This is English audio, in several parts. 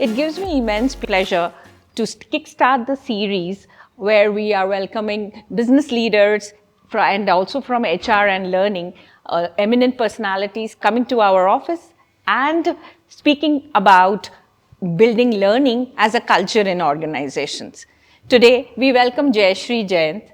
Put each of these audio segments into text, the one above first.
It gives me immense pleasure to kickstart the series where we are welcoming business leaders and also from HR and learning, eminent personalities coming to our office and speaking about building learning as a culture in organizations. Today, we welcome Jayashree Jayanth.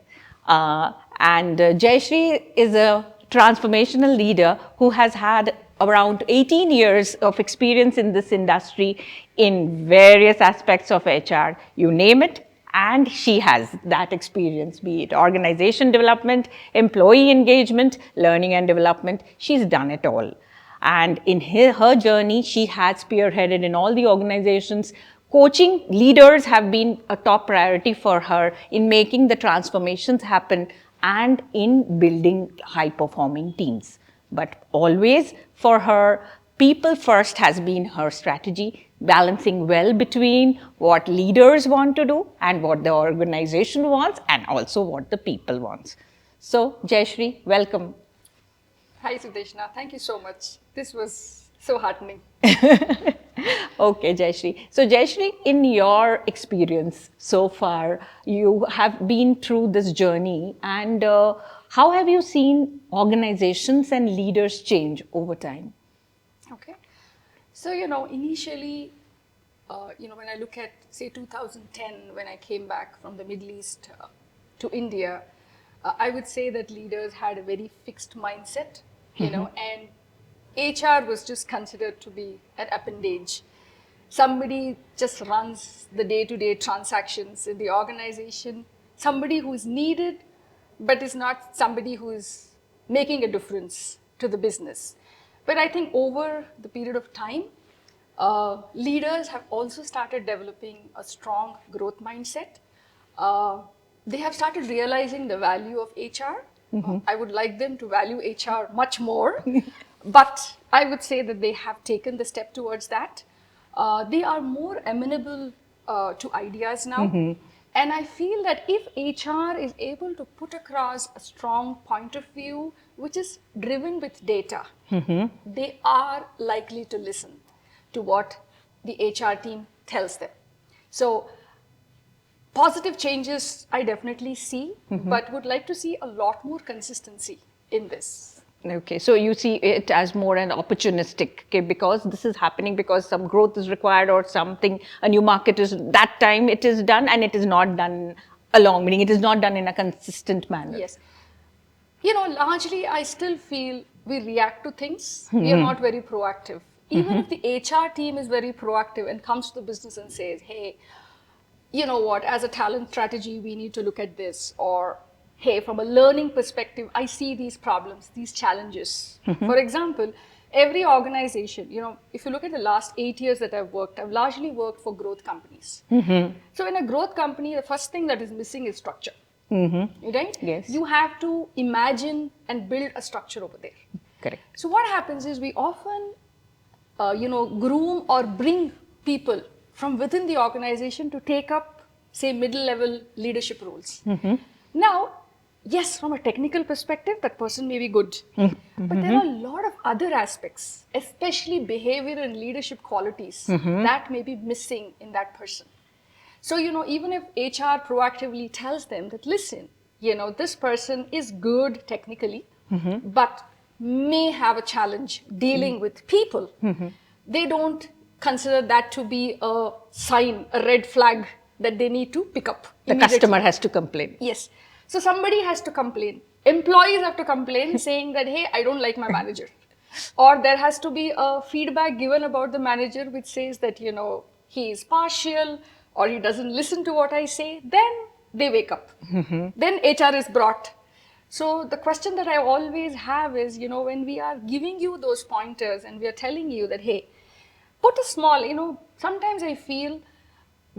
Jayashree is a transformational leader who has had around 18 years of experience in this industry in various aspects of HR. You name it, and she has that experience, be it organization development, employee engagement, learning and development. She's done it all. And in her journey, she has spearheaded in all the organizations. Coaching leaders have been a top priority for her in making the transformations happen and in building high-performing teams. But always for her, people first has been her strategy, balancing well between what leaders want to do and what the organization wants and also what the people wants. So, Jayashree, welcome. Hi, Sudeshna. Thank you so much. This was so heartening. Okay, Jayashree. So, Jayashree, in your experience so far, you have been through this journey, and how have you seen organizations and leaders change over time? Okay. So, initially, when I look at, say, 2010, when I came back from the Middle East to India, I would say that leaders had a very fixed mindset, and HR was just considered to be an appendage. Somebody just runs the day-to-day transactions in the organization, somebody who is needed, but is not somebody who is making a difference to the business. But I think over the period of time, leaders have also started developing a strong growth mindset. They have started realizing the value of HR. I would like them to value HR much more, but I would say that they have taken the step towards that. They are more amenable to ideas now. And I feel that if HR is able to put across a strong point of view, which is driven with data, they are likely to listen to what the HR team tells them. So, positive changes I definitely see, but would like to see a lot more consistency in this. Okay, so you see it as more an opportunistic, okay, because this is happening because some growth is required or something, a new market is, that time it is done and it is not done along, meaning it is not done in a consistent manner. Yes. Largely I still feel we react to things, we are not very proactive. Even if the HR team is very proactive and comes to the business and says, hey, you know what, as a talent strategy, we need to look at this, or hey, from a learning perspective, I see these problems, these challenges. For example, every organization, if you look at the last 8 years that I've worked, I've largely worked for growth companies. So in a growth company, the first thing that is missing is structure, right? Yes. You have to imagine and build a structure over there. Correct. So what happens is we often, groom or bring people from within the organization to take up, say, middle-level leadership roles. Now, yes, from a technical perspective, that person may be good. But there are a lot of other aspects, especially behavior and leadership qualities, that may be missing in that person. So, even if HR proactively tells them that, listen, this person is good technically, but may have a challenge dealing with people, they don't consider that to be a sign, a red flag that they need to pick up. The customer has to complain. Yes. So somebody has to complain. Employees have to complain saying that, hey, I don't like my manager. Or there has to be a feedback given about the manager which says that, he is partial or he doesn't listen to what I say. Then they wake up. Then HR is brought. So the question that I always have is, when we are giving you those pointers and we are telling you that, hey, put a small, sometimes I feel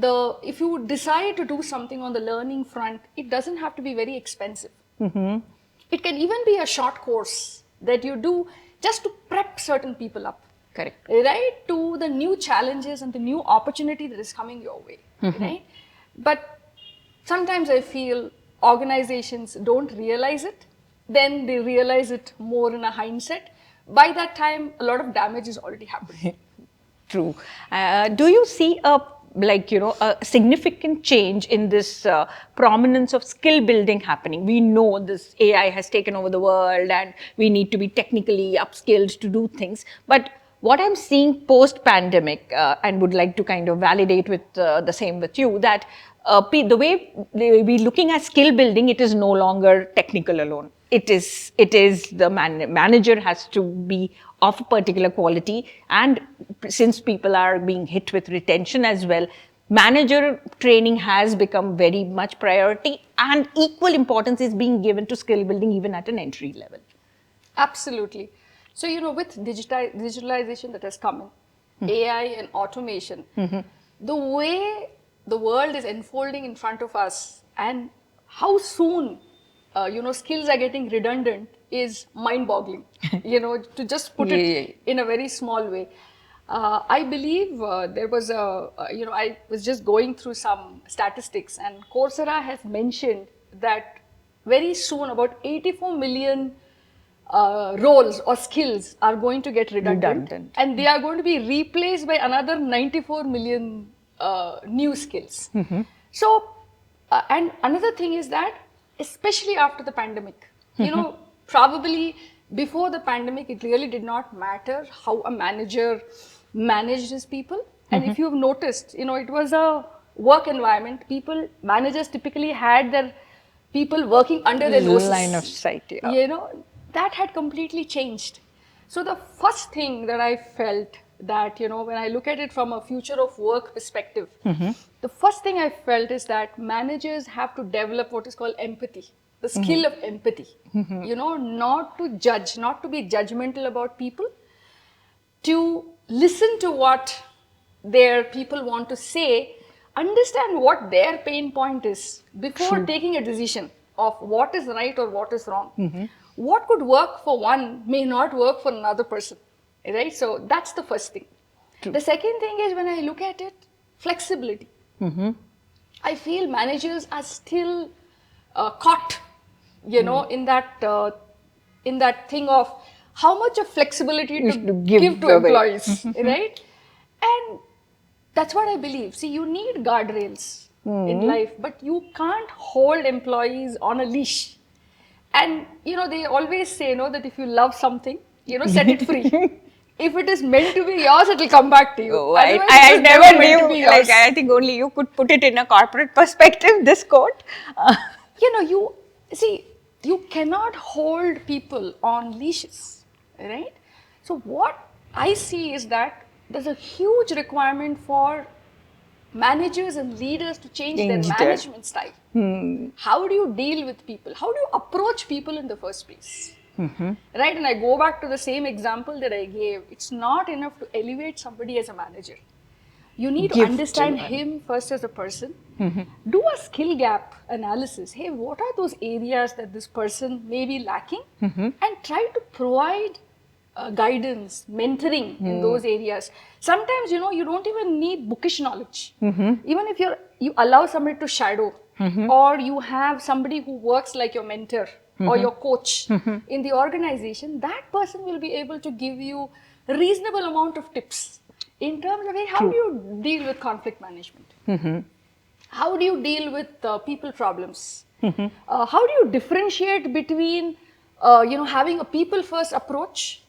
if you decide to do something on the learning front, it doesn't have to be very expensive. It can even be a short course that you do just to prep certain people up. Correct. Right? To the new challenges and the new opportunity that is coming your way. Right? But sometimes I feel organizations don't realize it. Then they realize it more in a hindsight. By that time, a lot of damage is already happening. True. Do you see a significant change in this prominence of skill building happening? We know this AI has taken over the world and we need to be technically upskilled to do things. But what I'm seeing post-pandemic, and would like to kind of validate with the same with you, that the way we're looking at skill building, it is no longer technical alone. It is the manager has to be of a particular quality, and since people are being hit with retention as well, manager training has become very much priority, and equal importance is being given to skill building even at an entry level. Absolutely. So, with digitalization that has come in, AI and automation, the way the world is unfolding in front of us and how soon, skills are getting redundant is mind-boggling, to just put it in a very small way. I believe there was I was just going through some statistics, and Coursera has mentioned that very soon about 84 million roles or skills are going to get redundant, and they are going to be replaced by another 94 million new skills. So, and another thing is that, especially after the pandemic, probably before the pandemic, it really did not matter how a manager managed his people. And if you've noticed, it was a work environment. Managers typically had their people working under their noses. Line of sight, yeah. That had completely changed. So the first thing that I felt that, when I look at it from a future of work perspective, the first thing I felt is that managers have to develop what is called empathy, the skill of empathy, not to judge, not to be judgmental about people, to listen to what their people want to say, understand what their pain point is before taking a decision of what is right or what is wrong. What could work for one may not work for another person, right? So that's the first thing. True. The second thing is, when I look at it, flexibility. I feel managers are still caught, in that thing of how much of flexibility to give to employees, right? And that's what I believe. See, you need guardrails in life, but you can't hold employees on a leash. And, they always say, that if you love something, set it free. If it is meant to be yours, it will come back to you. Oh, I never knew, I think only you could put it in a corporate perspective, this quote. You cannot hold people on leashes, right? So what I see is that there's a huge requirement for managers and leaders to change their management style. How do you deal with people? How do you approach people in the first place? Right? And I go back to the same example that I gave. It's not enough to elevate somebody as a manager. You need to understand him first as a person. Do a skill gap analysis. Hey, what are those areas that this person may be lacking? And try to provide guidance, mentoring in those areas. Sometimes, you don't even need bookish knowledge. Even if you allow somebody to shadow, or you have somebody who works like your mentor or your coach in the organization, that person will be able to give you a reasonable amount of tips in terms of, hey, how do you deal with conflict management? How do you deal with people problems? How do you differentiate between, having a people-first approach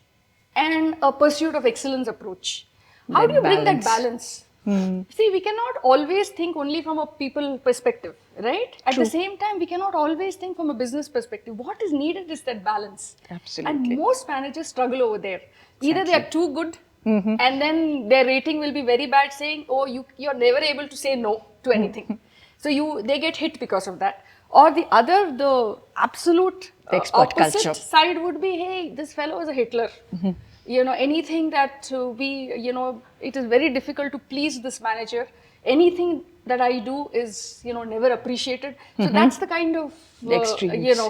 and a pursuit of excellence approach? How do you bring that balance? See, we cannot always think only from a people perspective, right? At the same time, we cannot always think from a business perspective. What is needed is that balance. Absolutely. And most managers struggle over there. Either they are too good, and then their rating will be very bad, saying, oh, you're never able to say no to anything. So they get hit because of that. Or the absolute expert opposite culture side would be, hey, this fellow is a Hitler. Anything that it is very difficult to please this manager. Anything that I do is, never appreciated. So that's the kind of,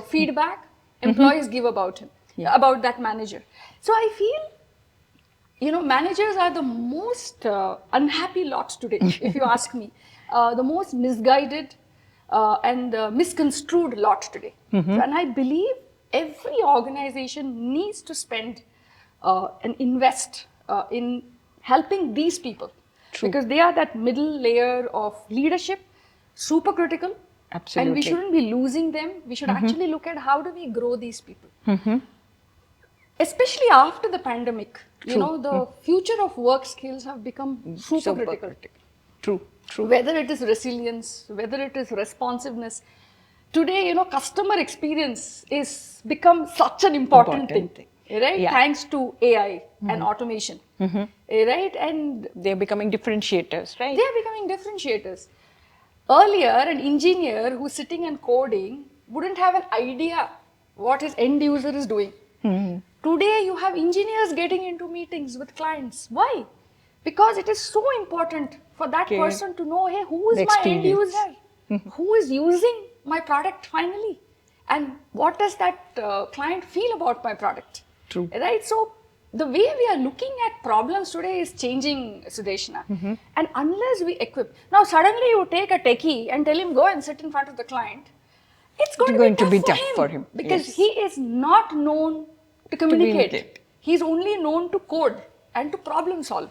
feedback employees give about him, about that manager. So I feel, managers are the most unhappy lot today, if you ask me. The most misguided and misconstrued lot today. And I believe every organization needs to spend and invest in helping these people. True. Because they are that middle layer of leadership, super critical. Absolutely. And we shouldn't be losing them. We should actually look at how do we grow these people. Especially after the pandemic, you know, the future of work skills have become super critical. True, true. Whether it is resilience, whether it is responsiveness. Today, you know, customer experience is become such an important thing. Right? Yeah. Thanks to AI and automation. Right? And they're becoming differentiators, right? they're becoming differentiators. Earlier, an engineer who's sitting and coding wouldn't have an idea what his end user is doing. Today, you have engineers getting into meetings with clients. Why? Because it is so important for that person to know, hey, who is my end user? Who is using my product finally? And what does that client feel about my product? True. Right? So, the way we are looking at problems today is changing, Sudeshna. And unless we equip, now suddenly you take a techie and tell him go and sit in front of the client, it's going to be tough for him because he is not known to communicate. He's only known to code and to problem solve.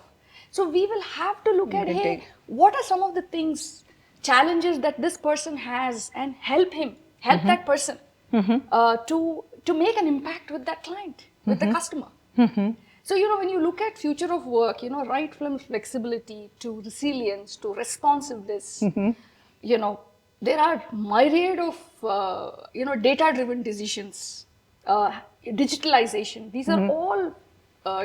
So we will have to look at, hey, what are some of the things, challenges that this person has, and help that person to make an impact with that client, with the customer. So, you know, when you look at future of work, you know, right from flexibility to resilience to responsiveness, you know, there are myriad of, you know, data-driven decisions, digitalization. These are all,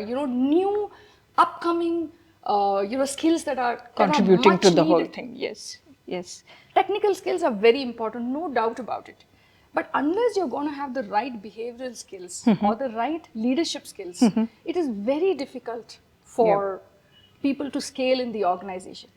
you know, new, upcoming, you know, skills that are contributing to the needed. whole thing. Yes, yes. Technical skills are very important, no doubt about it. But unless you're going to have the right behavioral skills or the right leadership skills, it is very difficult for people to scale in the organization.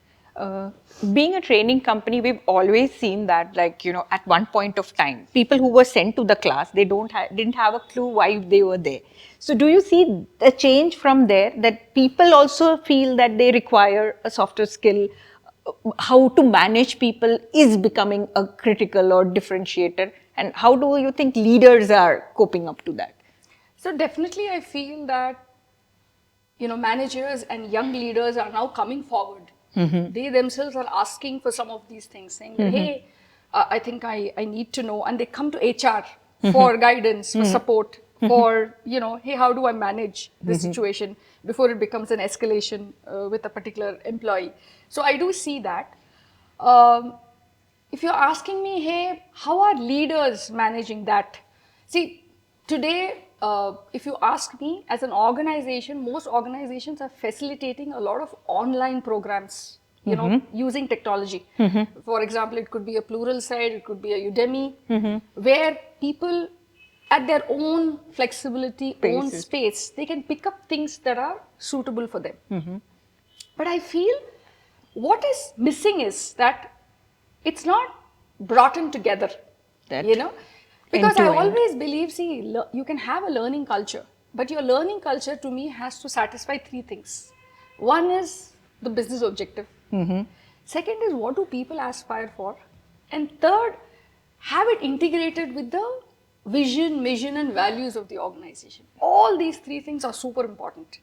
Being a training company, we've always seen that, like, you know, at one point of time, people who were sent to the class, they didn't have a clue why they were there. So do you see a change from there, that people also feel that they require a softer skill? How to manage people is becoming a critical or differentiator, and how do you think leaders are coping up to that? So definitely I feel that, you know, managers and young leaders are now coming forward. They themselves are asking for some of these things, saying, hey, I think I need to know, and they come to HR for guidance, for support, for, you know, hey, how do I manage this situation before it becomes an escalation with a particular employee. So I do see that. If you're asking me, hey, how are leaders managing that? See, today, if you ask me, as an organization, most organizations are facilitating a lot of online programs, you know, using technology. For example, it could be a Plural site, it could be a Udemy, where people at their own flexibility, own space, they can pick up things that are suitable for them. But I feel what is missing is that it's not brought in together, you know, because I always believe, see, you can have a learning culture, but your learning culture to me has to satisfy three things. One is the business objective. Second is what do people aspire for? And third, have it integrated with the vision, mission, and values of the organization. All these three things are super important.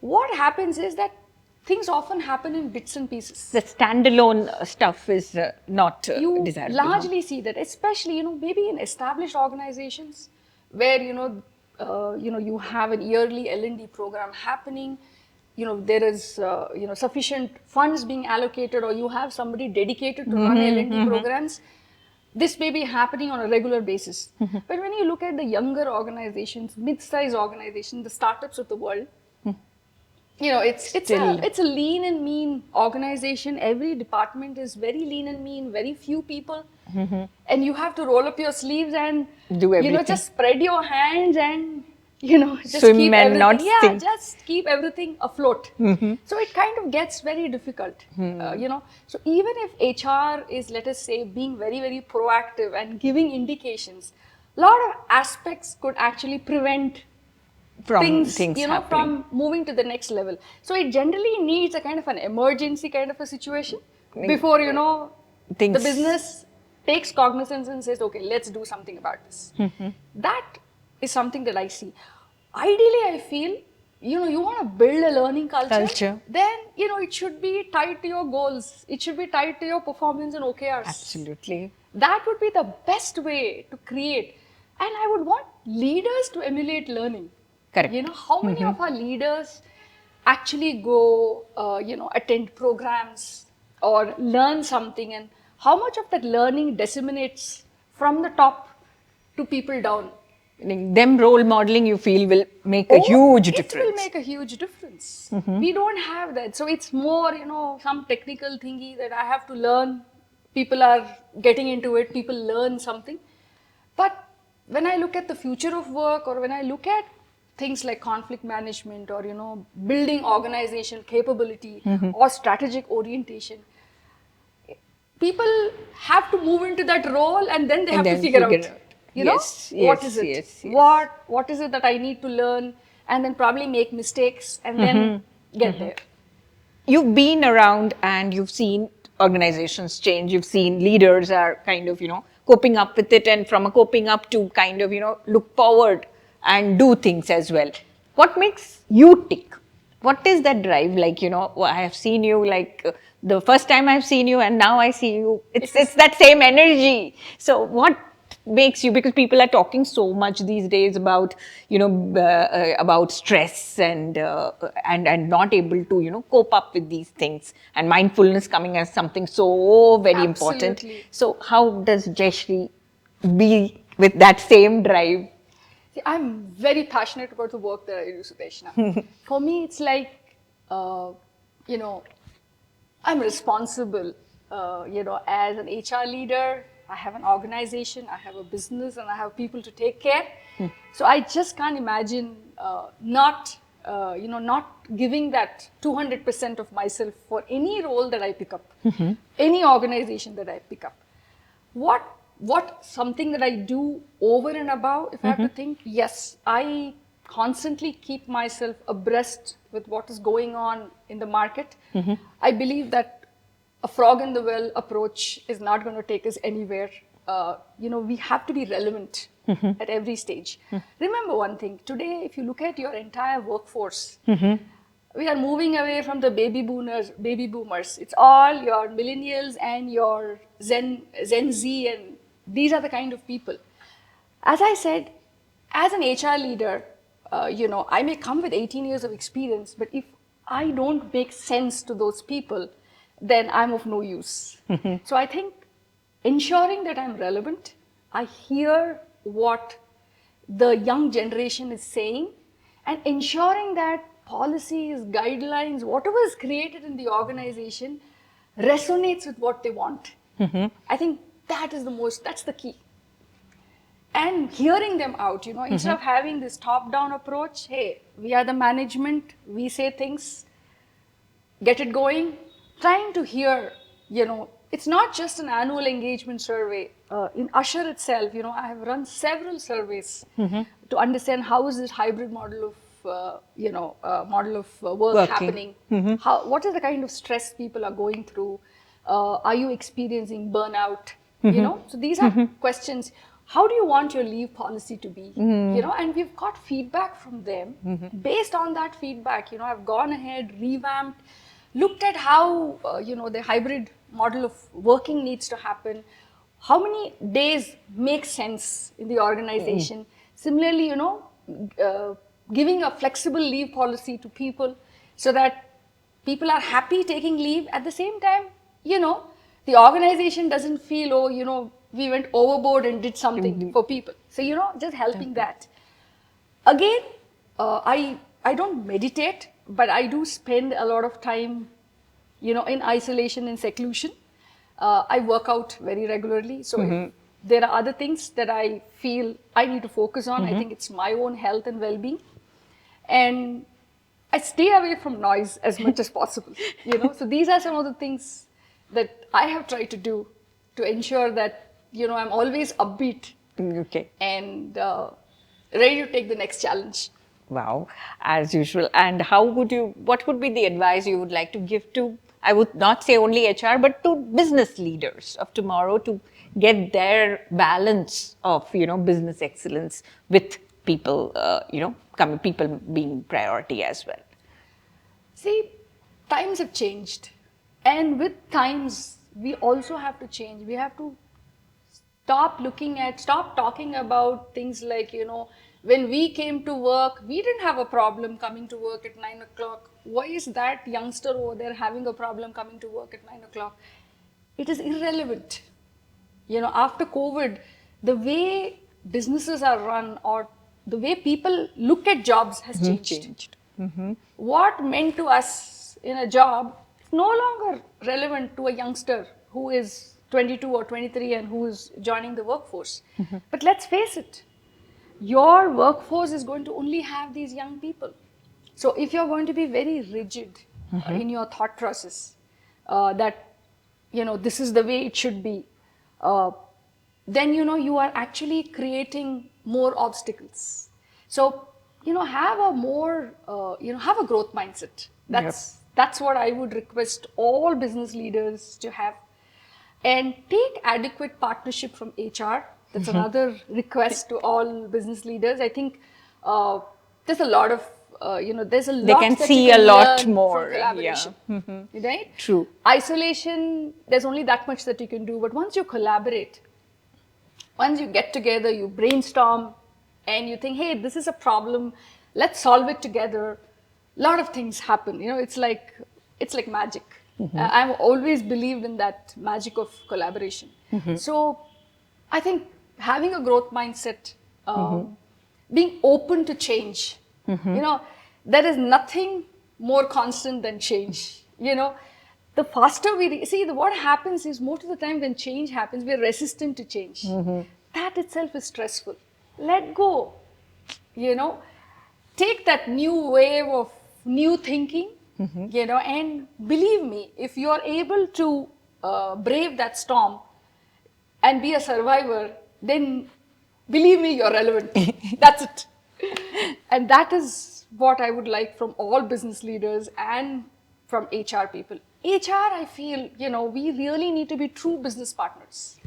What happens is that things often happen in bits and pieces. The standalone stuff is not you desirable. largely see that, especially, you know, maybe in established organizations where, you know, you have an yearly L&D program happening, you know, there is, you know, sufficient funds being allocated, or you have somebody dedicated to run L&D programs. This may be happening on a regular basis. But when you look at the younger organizations, mid-sized organizations, the startups of the world, you know, it's a lean and mean organization. Every department is very lean and mean, very few people. And you have to roll up your sleeves and do everything. You know, just spread your hands and, you know, just swim keep and not sink. Just keep everything afloat. So it kind of gets very difficult, you know. So even if HR is, let us say, being very, very proactive and giving indications, a lot of aspects could actually prevent things you know, from moving to the next level. So it generally needs a kind of an emergency kind of a situation before, you know, the business takes cognizance and says, okay, let's do something about this. That is something that I see. Ideally, I feel you want to build a learning Culture. then, it should be tied to your goals. It should be tied to your performance and OKRs. Absolutely. That would be the best way to create. And I would want leaders to emulate learning. Correct. How many of our leaders actually go, attend programs or learn something, and how much of that learning disseminates from the top to people down? Them role modeling, you feel, will make a huge difference. It will make a huge difference. We don't have that. So it's more, some technical thingy that I have to learn. People are getting into it. People learn something. But when I look at the future of work, or when I look at things like conflict management, or, building organization capability or strategic orientation, people have to move into that role, and then they have to figure out. What is it? Yes. What is it that I need to learn, and then probably make mistakes, and then get there. You've been around and you've seen organizations change. You've seen leaders are kind of, coping up with it, and from a coping up to kind of, look forward and do things as well. What makes you tick? What is that drive? Like, I have seen you, like the first time I've seen you and now I see you, it's that same energy. So what makes you, because people are talking so much these days about, about stress and not able to, cope up with these things, and mindfulness coming as something so very important. Absolutely. So how does Jayashree be with that same drive? See, I'm very passionate about the work that I do, Sudeshna. For me, it's like, I'm responsible, as an HR leader. I have an organization, I have a business, and I have people to take care. So I just can't imagine not giving that 200% of myself for any role that I pick up, any organization that I pick up. What something that I do over and above, if I have to think, yes, I constantly keep myself abreast with what is going on in the market. I believe that a frog in the well approach is not going to take us anywhere. We have to be relevant at every stage. Remember one thing, today, if you look at your entire workforce, we are moving away from the baby boomers. It's all your millennials and your Gen Z, and these are the kind of people. As I said, as an HR leader, I may come with 18 years of experience, but if I don't make sense to those people, then I'm of no use. So I think ensuring that I'm relevant, I hear what the young generation is saying, and ensuring that policies, guidelines, whatever is created in the organization resonates with what they want. I think that's the key. And hearing them out, instead of having this top-down approach, hey, we are the management, we say things, get it going. Trying to hear, it's not just an annual engagement survey. In Usher itself, I have run several surveys to understand how is this hybrid model of work happening. What is the kind of stress people are going through? Are you experiencing burnout? So these are questions. How do you want your leave policy to be? And we've got feedback from them. Based on that feedback, I've gone ahead, revamped, looked at how, the hybrid model of working needs to happen. How many days make sense in the organization? Similarly, giving a flexible leave policy to people so that people are happy taking leave. At the same time, the organization doesn't feel, we went overboard and did something for people. So, just helping that. Again, I don't meditate, but I do spend a lot of time, in isolation and seclusion. I work out very regularly. So if there are other things that I feel I need to focus on, I think it's my own health and well-being. And I stay away from noise as much as possible, So these are some of the things that I have tried to do to ensure that, I'm always upbeat and ready to take the next challenge. Wow, as usual. And what would be the advice you would like to give to, I would not say only HR, but to business leaders of tomorrow to get their balance of, business excellence with people, people being priority as well? See, times have changed. And with times, we also have to change. We have to stop talking about things like, when we came to work, we didn't have a problem coming to work at 9 o'clock. Why is that youngster over there having a problem coming to work at 9 o'clock? It is irrelevant. After COVID, the way businesses are run or the way people look at jobs has changed. What meant to us in a job is no longer relevant to a youngster who is 22 or 23 and who is joining the workforce. But let's face it, your workforce is going to only have these young people. So if you're going to be very rigid in your thought process, that, this is the way it should be, then, you are actually creating more obstacles. So, have a more, have a growth mindset. That's what I would request all business leaders to have. And take adequate partnership from HR. That's another request to all business leaders. I think there's a lot of, there's a lot they can that see you can a lot learn more. from collaboration, right? True. Isolation, there's only that much that you can do. But once you collaborate, once you get together, you brainstorm, and you think, hey, this is a problem, let's solve it together. A lot of things happen. It's like magic. I've always believed in that magic of collaboration. So I think having a growth mindset, being open to change, there is nothing more constant than change. The faster we see, what happens is most of the time when change happens, we're resistant to change. That itself is stressful. Let go. Take that new wave of new thinking, and believe me, if you're able to brave that storm and be a survivor, then believe me, you're relevant. That's it. And that is what I would like from all business leaders and from HR people. HR, I feel, we really need to be true business partners.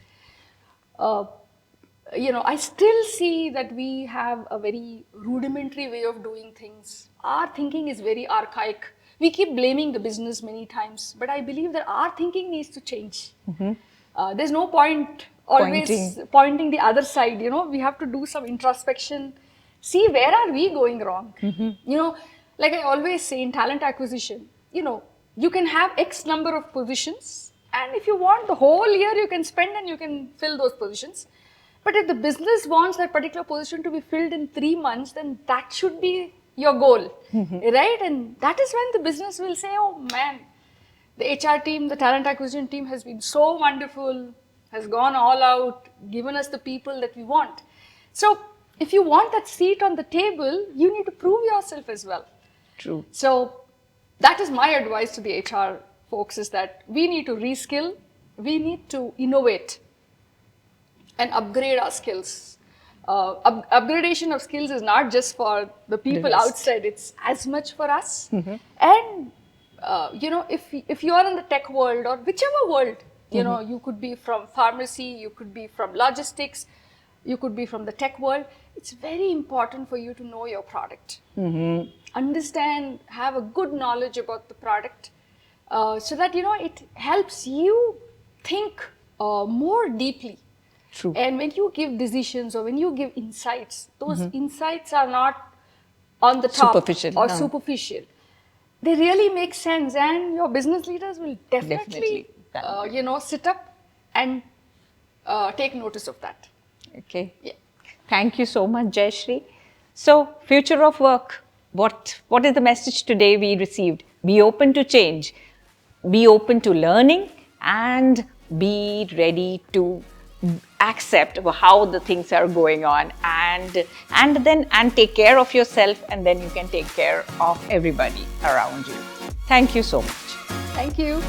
I still see that we have a very rudimentary way of doing things. Our thinking is very archaic. We keep blaming the business many times, but I believe that our thinking needs to change. There's no point always pointing the other side. We have to do some introspection. See, where are we going wrong? Like I always say in talent acquisition, you can have X number of positions, and if you want the whole year, you can spend and you can fill those positions. But if the business wants that particular position to be filled in 3 months, then that should be your goal, right? And that is when the business will say, oh man, the HR team, the talent acquisition team has been so wonderful, has gone all out, given us the people that we want. So if you want that seat on the table, you need to prove yourself as well. True. So that is my advice to the HR folks, is that we need to reskill, we need to innovate and upgrade our skills. Upgradation of skills is not just for the people outside, it's as much for us. And if you are in the tech world or whichever world, you could be from pharmacy, you could be from logistics, you could be from the tech world, it's very important for you to know your product. Understand, have a good knowledge about the product, so that it helps you think more deeply. True. And when you give decisions or when you give insights, those insights are not on the top or superficial. They really make sense, and your business leaders will definitely sit up and take notice of that. Okay. Yeah. Thank you so much, Jayashree. So, future of work. What is the message today we received? Be open to change, be open to learning, and be ready to accept how the things are going on, and take care of yourself, and then you can take care of everybody around you. Thank you so much. Thank you.